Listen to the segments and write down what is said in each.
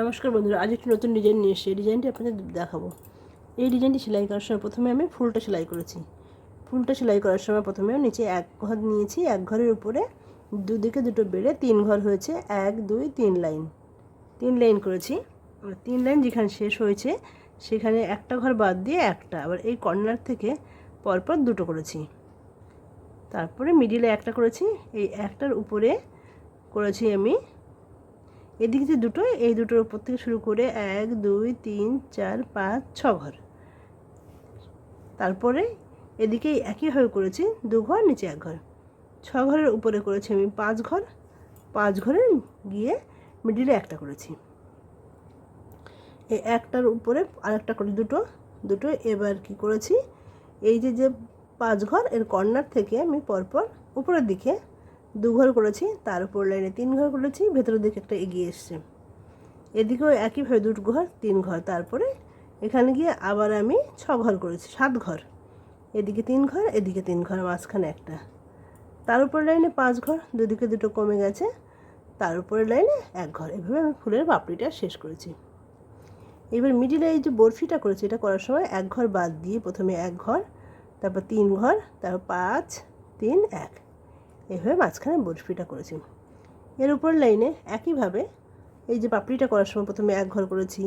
নমস্কার বন্ধুরা, আজ একটি নতুন ডিজাইন নিয়ে এসেছি। এই ডিজাইনটি আপনাদের দেখাবো। এই ডিজাইনটি সেলাই করার সময় প্রথমে আমি ফুলটা সেলাই করেছি। ফুলটা সেলাই করার সময় প্রথমে নিচে এক ঘর নিয়েছি, এক ঘরের উপরে দুদিকে দুটো বেড়ে 3 ঘর হয়েছে। 1 2 3 লাইন, 3 লাইন করেছি। 3 লাইন যেখানে শেষ হয়েছে সেখানে একটা ঘর বাদ দিয়ে একটা, আবার এই কর্নার থেকে পরপর দুটো করেছি। তারপরে মিডিলে একটা করেছি, এই একটার উপরে করেছি আমি এদিকে যে দুটো, এই দুটোর উপর থেকে শুরু করে 1 2 3 4 5 6 ঘর। তারপরে এদিকে একইভাবে করেছি 2 ঘর, নিচে 1 ঘর। 6 ঘরের উপরে করেছি আমি 5 ঘর। 5 ঘরে গিয়ে মিডিলে একটা করেছি। এই একটার উপরে আরেকটা করে দুটো দুটো। এবার কি করেছি, এই যে 5 ঘর এর কর্নার থেকে আমি পরপর উপরের দিকে 2 ঘর করেছি, তার উপর লাইনে 3 ঘর করেছি, ভেতরের দিকে একটা এগিয়ে এসছে। এদিকেও একইভাবে 2 ঘর 3 ঘর। তারপরে এখানে গিয়ে আবার আমি 6 ঘর করেছি, 7 ঘর। এদিকে 3 ঘর, এদিকে 3 ঘর, মাঝখানে একটা। তার উপর লাইনে 5 ঘর, দুদিকে দুটো কমে গেছে, তার উপরে লাইনে 1 ঘর। এভাবে আমি ফুলের পাপড়িটা শেষ করেছি। এবার মিডিলে এই যে বরফিটা করেছি, এটা করার সময় 1 ঘর বাদ দিয়ে প্রথমে 1 ঘর, তারপর 3 ঘর, তারপর 5 3 1, এভাবে মাঝখানে বরফিটা করেছি। এর উপর লাইনে একইভাবে এই যে পাপড়িটা করার সময় প্রথমে 1 ঘর করেছি,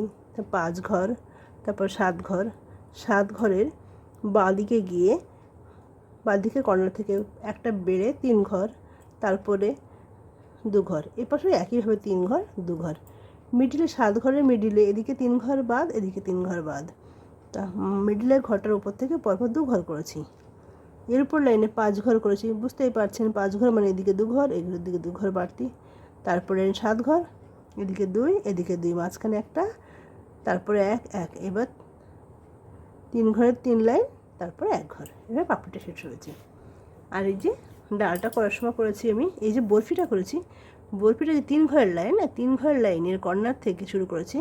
5 ঘর, তারপর 7 ঘর। 7 ঘরের বাঁদিকে গিয়ে বাঁদিকে কর্নার থেকে একটা বেড়ে 3 ঘর, তারপরে 2 ঘর। এপাশে একইভাবে 3 ঘর 2 ঘর। মিডিলে 7 ঘরের মিডিলে এদিকে 3 ঘর বাদ, এদিকে 3 ঘর বাদ। তা মিডিলের ঘরটার উপর থেকে পরপর 2 ঘর করেছি। এর উপর লাইনে 5 ঘর করেছি। বুঝতেই পারছেন 5 ঘর মানে এদিকে 2 ঘর, এগুলোর দিকে 2 ঘর বাড়তি। তারপরে 7 ঘর, এদিকে 2, এদিকে 2, মাঝখানে একটা, তারপরে 1 1। এবার 3 ঘরের 3 লাইন, তারপরে 1 ঘর। এবার পাপড়িটা শেষ হয়েছে। আর এই যে ডালটা করার সময় করেছি আমি এই যে বরফিটা করেছি, বরফিটা যে 3 ঘরের লাইন, 3 ঘরের লাইনের কর্নার থেকে শুরু করেছি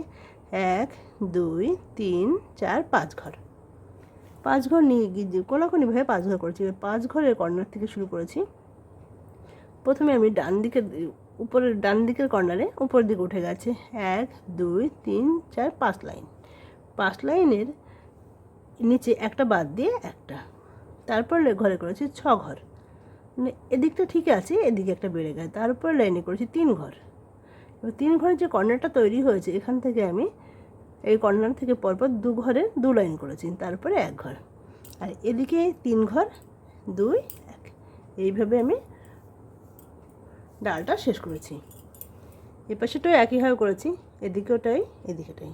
1 2 3 4 5 ঘর। 5 ঘর নিয়ে গিয়ে কোনাকুনিভাবে 5 ঘর করেছি। 5 ঘরের কর্নার থেকে শুরু করেছি। প্রথমে আমি ডান দিকে উপরের ডান দিকের কর্নারে উপরের দিকে উঠে গেছে 1 2 3 4 5 লাইন। 5 লাইনের নিচে একটা বাদ দিয়ে একটা। তারপর ঘরে করেছি 6 ঘর, মানে এদিকটা ঠিক আছে, এদিকে একটা বেড়ে গেছে। তারপর লাইনে করেছি 3 ঘর। এবার 3 ঘরের যে কর্নারটা তৈরি হয়েছে এখান থেকে আমি এই কর্নার থেকে পরপর 2 ঘরে 2 লাইন করেছি, তারপরে 1 ঘর। আর এদিকে 3 ঘর 2 1, এইভাবে আমি ডালটা শেষ করেছি। এপাশেটাও একইভাবে করেছি, এদিকেওটাই এদিকেটাই।